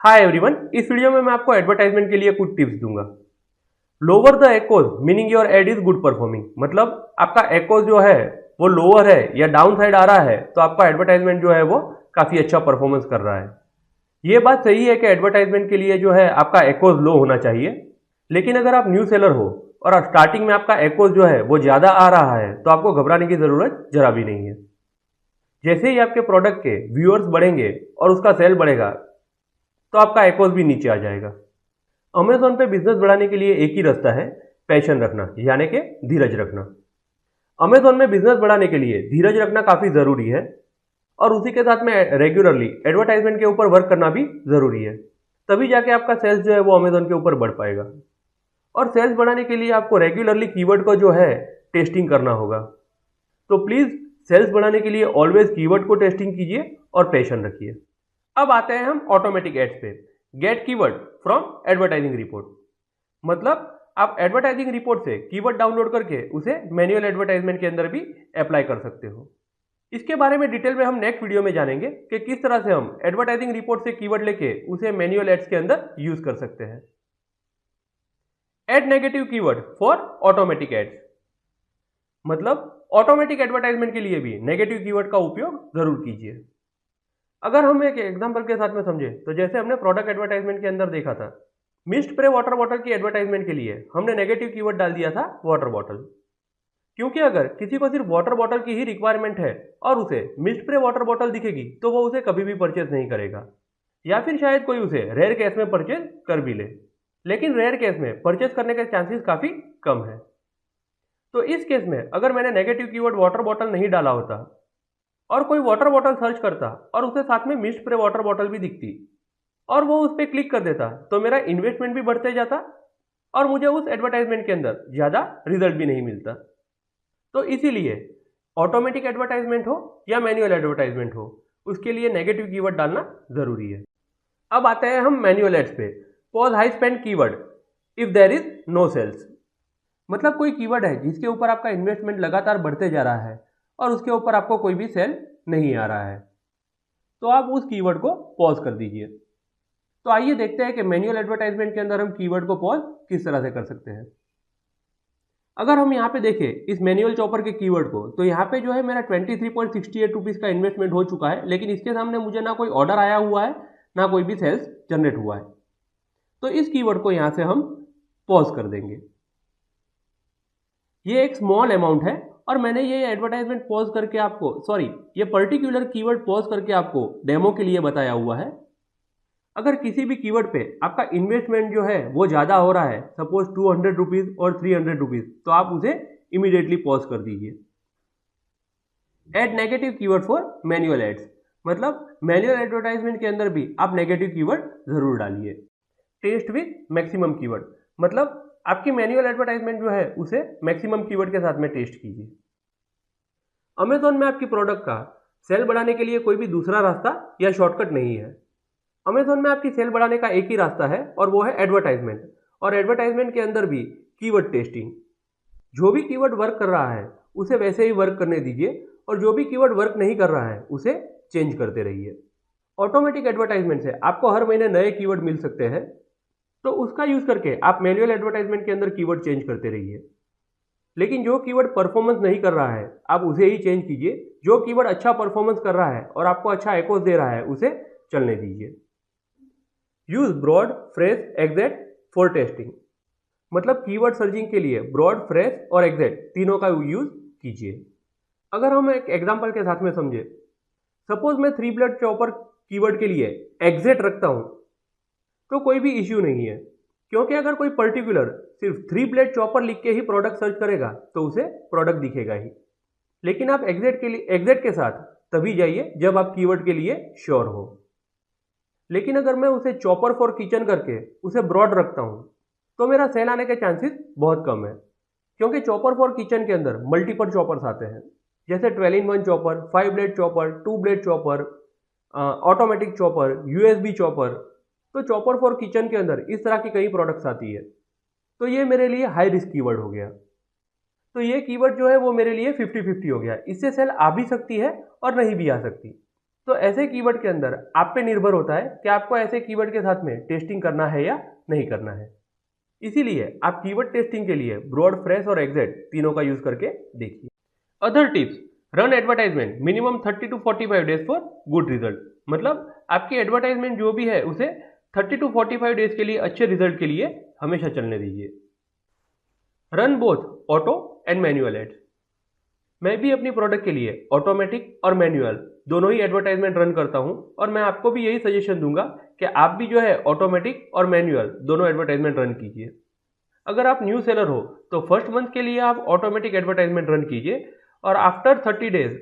Hi everyone, इस video में मैं आपको एडवर्टाइजमेंट के लिए कुछ टिप्स दूंगा। Lower the ACoS meaning your ad is good performing, मतलब आपका एक्कोज जो है वो लोअर है या डाउन साइड आ रहा है तो आपका एडवर्टाइजमेंट जो है वो काफी अच्छा परफॉर्मेंस कर रहा है। ये बात सही है कि एडवर्टाइजमेंट के लिए जो है आपका एक्कोज लो होना चाहिए, लेकिन अगर आप न्यू सेलर हो और स्टार्टिंग में आपका एक्कोज जो है वो ज्यादा आ रहा है तो आपको घबराने की जरूरत जरा भी नहीं है। जैसे ही आपके प्रोडक्ट के व्यूअर्स बढ़ेंगे और उसका सेल बढ़ेगा तो आपका एक्कोज भी नीचे आ जाएगा। अमेज़न पे बिजनेस बढ़ाने के लिए एक ही रास्ता है, पैशन रखना, यानी कि धीरज रखना। अमेज़न में बिजनेस बढ़ाने के लिए धीरज रखना काफ़ी ज़रूरी है और उसी के साथ में रेगुलरली एडवर्टाइजमेंट के ऊपर वर्क करना भी ज़रूरी है। तभी जाके आपका सेल्स जो है वो अमेज़न के ऊपर बढ़ पाएगा। और सेल्स बढ़ाने के लिए आपको रेगुलरली कीवर्ड को जो है टेस्टिंग करना होगा। तो प्लीज़ सेल्स बढ़ाने के लिए ऑलवेज कीवर्ड को टेस्टिंग कीजिए और पैशन रखिए। अब आते हैं हम ऑटोमेटिक एड्स पे। Get keyword from advertising report, मतलब आप एडवर्टाइजिंग रिपोर्ट से कीवर्ड डाउनलोड करके उसे मैन्युअल एडवर्टाइजमेंट के अंदर भी अप्लाई कर सकते हो। इसके बारे में डिटेल में हम नेक्स्ट वीडियो में जानेंगे कि किस तरह से हम एडवर्टाइजिंग रिपोर्ट से कीवर्ड लेके उसे मैन्युअल एड्स के अंदर यूज कर सकते हैं। Ad negative keyword for automatic ads, मतलब ऑटोमेटिक एडवर्टाइजमेंट के लिए भी नेगेटिव कीवर्ड का उपयोग जरूर कीजिए। अगर हम एक एग्जांपल के साथ में समझे तो जैसे हमने प्रोडक्ट एडवर्टाइजमेंट के अंदर देखा था, मिस्ट स्प्रे वाटर बॉटल की एडवर्टाइजमेंट के लिए हमने नेगेटिव कीवर्ड डाल दिया था वाटर बॉटल, क्योंकि अगर किसी को सिर्फ वाटर बॉटल की ही रिक्वायरमेंट है और उसे मिस्ट स्प्रे वाटर बॉटल दिखेगी तो वो उसे कभी भी परचेज नहीं करेगा, या फिर शायद कोई उसे रेयर केस में परचेज कर भी ले, लेकिन रेयर केस में परचेज करने के चांसेस काफी कम है। तो इस केस में अगर मैंने नेगेटिव कीवर्ड वाटर बॉटल नहीं डाला होता और कोई वाटर बॉटल सर्च करता और उसे साथ में मिस्ट स्प्रे वाटर बॉटल भी दिखती और वो उस पर क्लिक कर देता तो मेरा इन्वेस्टमेंट भी बढ़ते जाता और मुझे उस एडवर्टाइजमेंट के अंदर ज़्यादा रिजल्ट भी नहीं मिलता। तो इसीलिए ऑटोमेटिक एडवर्टाइजमेंट हो या मैन्युअल एडवर्टाइजमेंट हो, उसके लिए नेगेटिव कीवर्ड डालना ज़रूरी है। अब आते हैं हम मैन्युअल एड्स पे। Pause high spend keyword if there is no sales, मतलब कोई कीवर्ड है जिसके ऊपर आपका इन्वेस्टमेंट लगातार बढ़ते जा रहा है और उसके ऊपर आपको कोई भी सेल नहीं आ रहा है, तो आप उस कीवर्ड को पॉज कर दीजिए। तो आइए देखते हैं कि मैन्युअल एडवर्टाइजमेंट के अंदर हम कीवर्ड को पॉज किस तरह से कर सकते हैं। अगर हम यहाँ पे देखें इस मैन्युअल चॉपर के कीवर्ड को, तो यहाँ पे जो है मेरा 23.68 रुपीज़ का इन्वेस्टमेंट हो चुका है, लेकिन इसके सामने मुझे ना कोई ऑर्डर आया हुआ है ना कोई भी सेल्स जनरेट हुआ है। तो इस कीवर्ड को यहाँ से हम पॉज कर देंगे। ये एक स्मॉल अमाउंट है और मैंने ये एडवर्टाइजमेंट पॉज करके आपको ये पर्टिकुलर कीवर्ड पॉज करके आपको डेमो के लिए बताया हुआ है। अगर किसी भी कीवर्ड पे आपका इन्वेस्टमेंट जो है वो ज़्यादा हो रहा है, सपोज 200 रुपीज़ और 300 रुपीज़, तो आप उसे इमीडिएटली पॉज कर दीजिए। Ad negative keyword for manual ads, मतलब मैन्युअल एडवर्टाइजमेंट के अंदर भी आप नेगेटिव कीवर्ड जरूर डालिए। टेस्ट विथ मैक्सिमम कीवर्ड, मतलब आपकी मैन्युअल एडवर्टाइजमेंट जो है उसे मैक्सिमम कीवर्ड के साथ में टेस्ट कीजिए। अमेज़न में आपकी प्रोडक्ट का सेल बढ़ाने के लिए कोई भी दूसरा रास्ता या शॉर्टकट नहीं है। अमेज़न में आपकी सेल बढ़ाने का एक ही रास्ता है और वो है एडवर्टाइजमेंट, और एडवर्टाइजमेंट के अंदर भी कीवर्ड टेस्टिंग। जो भी कीवर्ड वर्क कर रहा है उसे वैसे ही वर्क करने दीजिए और जो भी कीवर्ड वर्क नहीं कर रहा है उसे चेंज करते रहिए। ऑटोमेटिक एडवर्टाइजमेंट से आपको हर महीने नए कीवर्ड मिल सकते हैं, तो उसका यूज करके आप मैन्युअल एडवर्टाइजमेंट के अंदर कीवर्ड चेंज करते रहिए। लेकिन जो कीवर्ड परफॉर्मेंस नहीं कर रहा है आप उसे ही चेंज कीजिए, जो कीवर्ड अच्छा परफॉर्मेंस कर रहा है और आपको अच्छा एक्कोज दे रहा है उसे चलने दीजिए। Use broad, phrase, exact for testing, मतलब कीवर्ड सर्चिंग के लिए ब्रॉड, फ्रेश और एग्जैक्ट तीनों का यूज कीजिए। अगर हम एक एग्जांपल के साथ में समझे, सपोज मैं 3 ब्लेड चॉपर कीवर्ड के लिए एग्जैक्ट रखता हूं तो कोई भी इश्यू नहीं है, क्योंकि अगर कोई पर्टिकुलर सिर्फ 3 ब्लेड चॉपर लिख के ही प्रोडक्ट सर्च करेगा तो उसे प्रोडक्ट दिखेगा ही। लेकिन आप एग्जैक्ट के साथ तभी जाइए जब आप कीवर्ड के लिए श्योर हो। लेकिन अगर मैं उसे चॉपर फॉर किचन करके उसे ब्रॉड रखता हूं तो मेरा सेल आने के चांसेस बहुत कम है, क्योंकि चॉपर फॉर किचन के अंदर मल्टीपल चॉपर्स आते हैं, जैसे 12-in-1 chopper, 5 blade chopper, 2 blade chopper, automatic chopper, USB chopper. तो चॉपर फॉर किचन के अंदर इस तरह की कई प्रोडक्ट्स आती है, तो ये मेरे लिए हाई रिस्क कीवर्ड हो गया। तो ये कीवर्ड जो है वो मेरे लिए 50-50 हो गया, इससे सेल आ भी सकती है और नहीं भी आ सकती। तो ऐसे कीवर्ड के अंदर आप पे निर्भर होता है कि आपको ऐसे कीवर्ड के साथ में टेस्टिंग करना है या नहीं करना है। इसीलिए आप कीवर्ड टेस्टिंग के लिए ब्रॉड, फ्रेश और एग्जैक्ट तीनों का यूज करके देखिए। Other tips, run advertisement minimum 30 to 45 days for good result. मतलब आपकी एडवर्टाइजमेंट जो भी है उसे 30 to 45 डेज के लिए अच्छे रिजल्ट के लिए हमेशा चलने दीजिए। Run both auto and manual ads. मैं भी अपनी प्रोडक्ट के लिए ऑटोमेटिक और मैन्युअल दोनों ही एडवर्टाइजमेंट रन करता हूं और मैं आपको भी यही सजेशन दूंगा कि आप भी जो है ऑटोमेटिक और मैन्युअल दोनों एडवर्टाइजमेंट रन कीजिए। अगर आप न्यू सेलर हो तो फर्स्ट मंथ के लिए आप ऑटोमेटिक एडवर्टाइजमेंट रन कीजिए और आफ्टर 30 डेज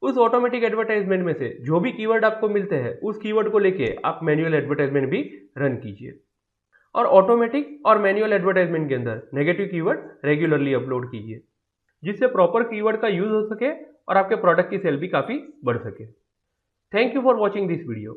उस ऑटोमेटिक एडवर्टाइजमेंट में से जो भी कीवर्ड आपको मिलते हैं उस कीवर्ड को लेके आप मैन्युअल एडवर्टाइजमेंट भी रन कीजिए। और ऑटोमेटिक और मैन्युअल एडवर्टाइजमेंट के अंदर नेगेटिव कीवर्ड रेगुलरली अपलोड कीजिए, जिससे प्रॉपर कीवर्ड का यूज हो सके और आपके प्रोडक्ट की सेल भी काफ़ी बढ़ सके। Thank you for watching this video.